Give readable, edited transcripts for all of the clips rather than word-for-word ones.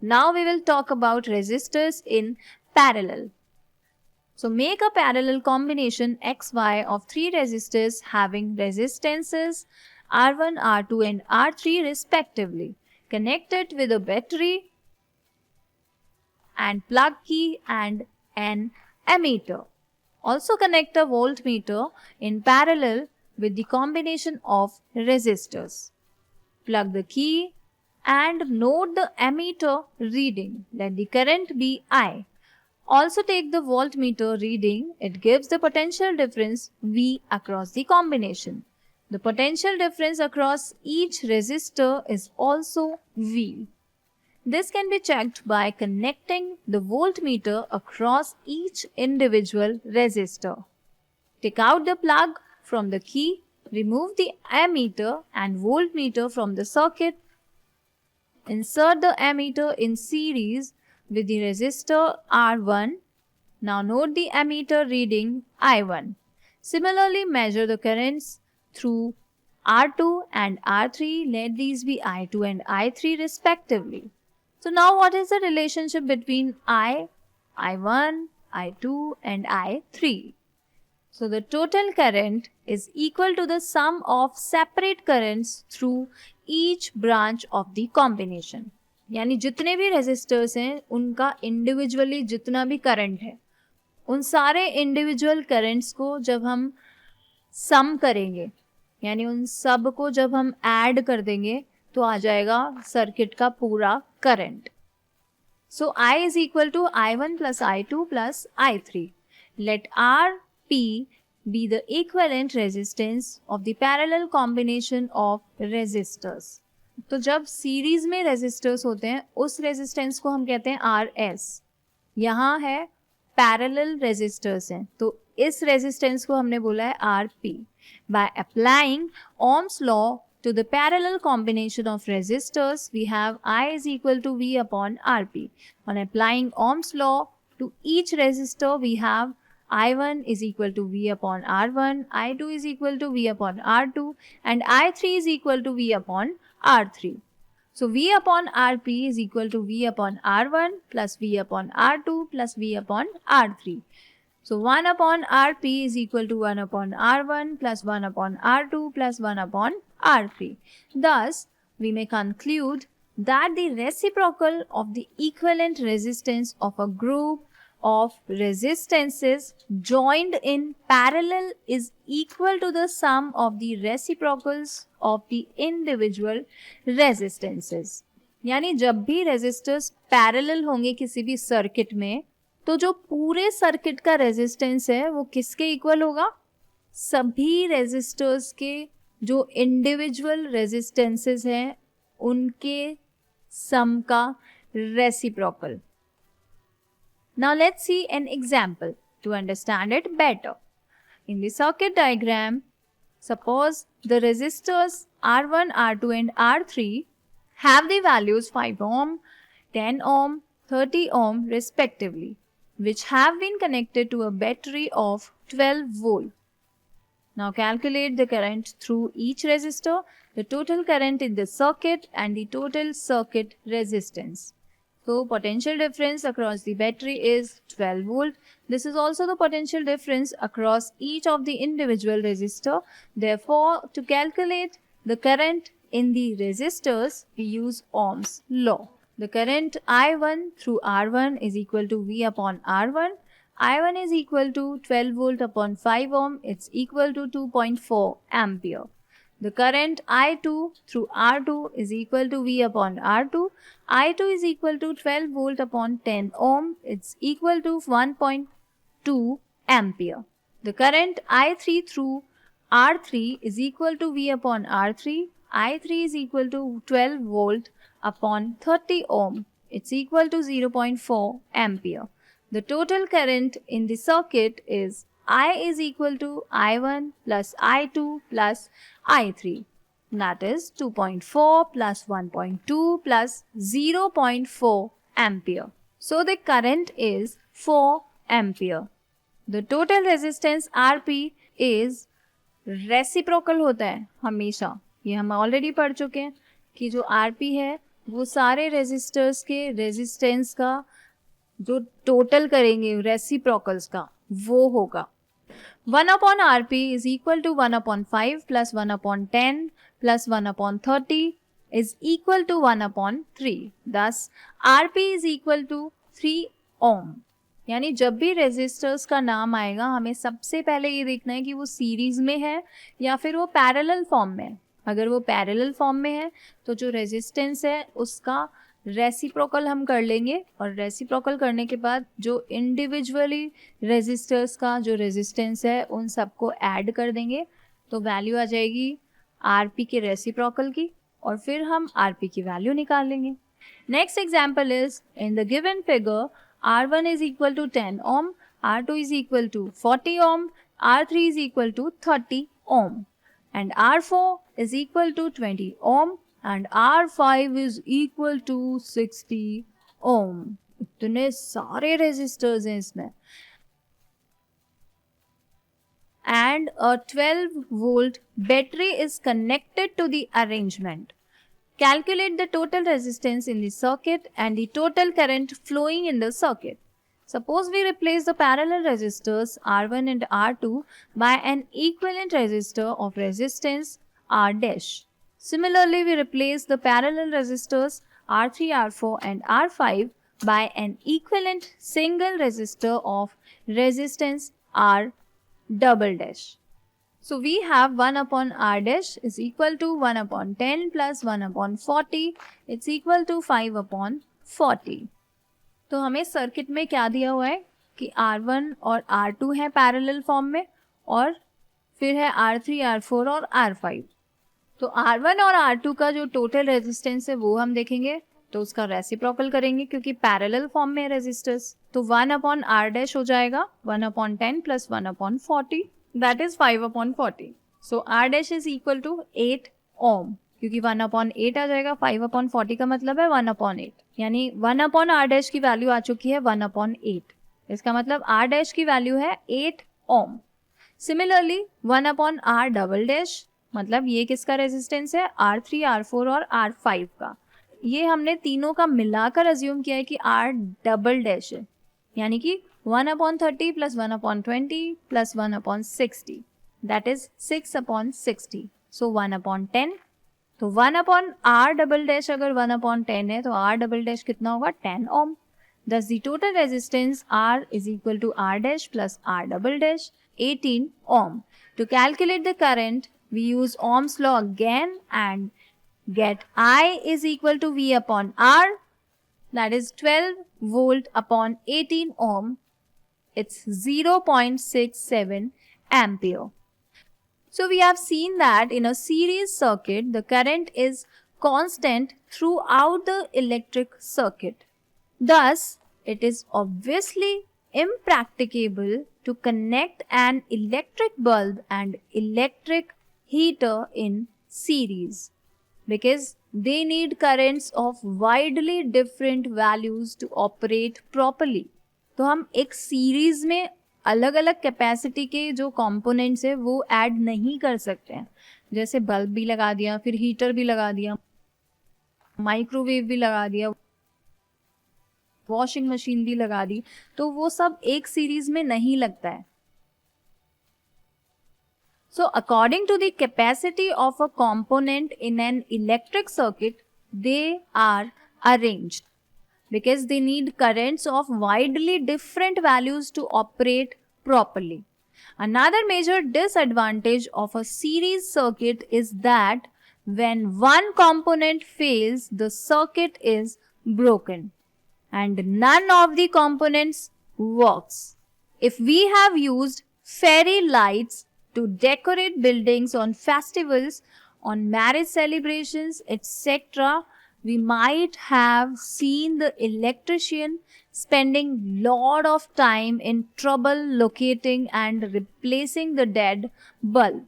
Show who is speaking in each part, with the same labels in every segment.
Speaker 1: Now we will talk about resistors in parallel. So make a parallel combination XY of three resistors having resistances R1, R2 and R3 respectively. Connect it with a battery and plug key and an ammeter. Also connect a voltmeter in parallel with the combination of resistors. Plug the key and note the ammeter reading. Let the current be I. Also take the voltmeter reading. It gives the potential difference V across the combination. The potential difference across each resistor is also V. This can be checked by connecting the voltmeter across each individual resistor. Take out the plug from the key, remove the ammeter and voltmeter from the circuit. Insert the ammeter in series with the resistor R1. Now note the ammeter reading I1. Similarly, measure the currents through R2 and R3. Let these be I2 and I3 respectively. So now what is the relationship between I1, I2 and I3? So the total current is equal to the sum of separate currents through each branch of the combination. यानी जितने भी resistors हैं उनका individually जितना भी current है उन सारे इंडिविजुअल करंट्स को जब हम सम करेंगे यानी उन सब को जब हम ऐड कर देंगे तो आ जाएगा सर्किट का पूरा current. So I is equal to I1 plus I2 plus I3. Let Rp be the equivalent resistance of the parallel combination of resistors. तो जब सीरीज में रेजिस्टर्स होते हैं उस रेजिस्टेंस को हम कहते हैं Rs. यहाँ है पैरेलल रेजिस्टर्स हैं तो इस रेजिस्टेंस को हमने बोला है Rp. By applying Ohm's law to the parallel combination of resistors, we have I is equal to V upon Rp. On applying Ohm's law to each resistor, we have I1 is equal to V upon R1, I2 is equal to V upon R2 and I3 is equal to V upon R3. So V upon Rp is equal to V upon R1 plus V upon R2 plus V upon R3. So 1 upon Rp is equal to 1 upon R1 plus 1 upon R2 plus 1 upon R3. Thus, we may conclude that the reciprocal of the equivalent resistance of a group of resistances joined in parallel is equal to the sum of the reciprocals of the individual resistances. यानी जब भी resistors parallel होंगे किसी भी circuit में तो जो पूरे सर्किट का रेजिस्टेंस है वो किसके इक्वल होगा? सभी रेजिस्टर्स के जो इंडिविजुअल रेजिस्टेंसेस हैं उनके सम का reciprocal. Now let's see an example to understand it better. In the circuit diagram, suppose the resistors R1, R2 and R3 have the values 5 ohm, 10 ohm, 30 ohm respectively, which have been connected to a battery of 12 volt. Now calculate the current through each resistor, the total current in the circuit and the total circuit resistance. So potential difference across the battery is 12 volt. This is also the potential difference across each of the individual resistor. Therefore, to calculate the current in the resistors, we use Ohm's law. The current I1 through R1 is equal to V upon R1. I1 is equal to 12 volt upon 5 ohm. It's equal to 2.4 ampere. The current I2 through R2 is equal to V upon R2. I2 is equal to 12 volt upon 10 ohm. It's equal to 1.2 ampere. The current I3 through R3 is equal to V upon R3. I3 is equal to 12 volt upon 30 ohm. It's equal to 0.4 ampere. The total current in the circuit is I is equal to I1 plus I2 plus I3. That is 2.4 plus 1.2 plus 0.4 ampere. So the current is 4 ampere. The total resistance Rp is reciprocal होता है हमेशा. ये हम already पढ़ चुके हैं कि जो Rp है वो सारे रेजिस्टर्स के रेजिस्टेंस का जो टोटल करेंगे रेसिप्रोकल्स का वो होगा 1 upon Rp is equal to 1 upon 5 plus 1 upon 10 plus 1 upon 30 is equal to 1 upon 3. Thus, Rp is equal to 3 ohm. यानी जब भी रेजिस्टर्स का नाम आएगा हमें सबसे पहले ये देखना है कि वो सीरीज में है या फिर वो पैरेलल फॉर्म में है. अगर वो पैरेलल फॉर्म में है तो जो रेजिस्टेंस है उसका रेसिप्रोकल हम कर लेंगे और रेसिप्रोकल करने के बाद जो इंडिविजुअली रेजिस्टर्स का जो रेजिस्टेंस है उन सबको ऐड कर देंगे तो वैल्यू आ जाएगी आरपी के रेसिप्रोकल की और फिर हम आरपी की वैल्यू निकाल लेंगे. Next example is in the given figure R1 is equal to 10 ohm, R2 is equal to 40 ohm, R3 is equal to 30 ohm and R4 is equal to 20 ohm and R5 is equal to 60 ohm. इतने सारे resistors हैं इसमें and a 12 volt battery is connected to the arrangement. Calculate the total resistance in the circuit and the total current flowing in the circuit. Suppose we replace the parallel resistors R1 and R2 by an equivalent resistor of resistance R dash. Similarly, we replace the parallel resistors R3, R4 and R5 by an equivalent single resistor of resistance R double dash. So we have 1 upon R dash is equal to 1 upon 10 plus 1 upon 40. It's equal to 5 upon 40. तो हमें circuit में क्या दिया हुआ है कि R1 और R2 है पैरेलल फॉर्म में और फिर है R3, R4 और R5. तो R1 और R2 का जो टोटल रेजिस्टेंस है वो हम देखेंगे तो उसका रेसिप्रोकल करेंगे क्योंकि पैरेलल फॉर्म में रेजिस्टर्स. तो 1 अपॉन R डैश हो जाएगा 1 upon 10 plus 1 upon 40 that is 5 upon 40. So R dash is equal to 8 ohm क्योंकि 1 अपॉन 8 आ जाएगा 5 अपॉन 40 का मतलब है 1 अपॉन 8 यानी 1 अपॉन R डैश की वैल्यू आ चुकी है 1 अपॉन 8. इसका मतलब R डैश की वैल्यू है 8 ohm. Similarly 1 upon R double dash मतलब ये किसका रेजिस्टेंस है R3, R4 और R5 का. ये हमने तीनों का मिलाकर अज्यूम किया है कि R डबल डैश है यानी कि 1 upon 30 plus 1 upon 20 plus 1 upon 60 that is 6 upon 60. So 1 upon 10. तो 1 अपॉन R डबल डैश अगर 1 अपॉन 10 है तो R डबल डैश कितना होगा 10 ओम. Thus the total resistance R is equal to R dash plus R double dash 18 ohm. To calculate the current, we use Ohm's law again and get I is equal to V upon R, that is 12 volt upon 18 ohm. It's 0.67 ampere. So we have seen that in a series circuit, the current is constant throughout the electric circuit. Thus, it is obviously impracticable to connect an electric bulb and electric heater in series because they need currents of widely different values to operate properly. तो हम एक series में अलग अलग capacity के जो components है वो ऐड नहीं कर सकते हैं. जैसे बल्ब भी लगा दिया, फिर हीटर भी लगा दिया, माइक्रोवेव भी लगा दिया, वॉशिंग मशीन भी लगा दी, तो वो सब एक सीरीज में नहीं लगता है. So according to the capacity of a component in an electric circuit they are arranged because they need currents of widely different values to operate properly. Another major disadvantage of a series circuit is that when one component fails, the circuit is broken and none of the components works. If we have used fairy lights to decorate buildings on festivals, on marriage celebrations, etc., we might have seen the electrician spending lot of time in trouble locating and replacing the dead bulb.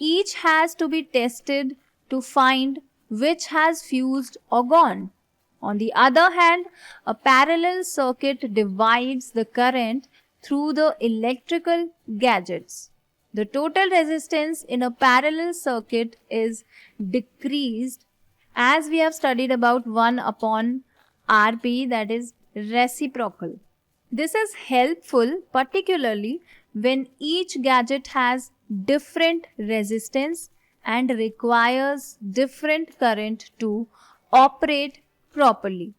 Speaker 1: Each has to be tested to find which has fused or gone. On the other hand, a parallel circuit divides the current through the electrical gadgets. The total resistance in a parallel circuit is decreased as we have studied about 1 upon Rp, that is reciprocal. This is helpful particularly when each gadget has different resistance and requires different current to operate properly.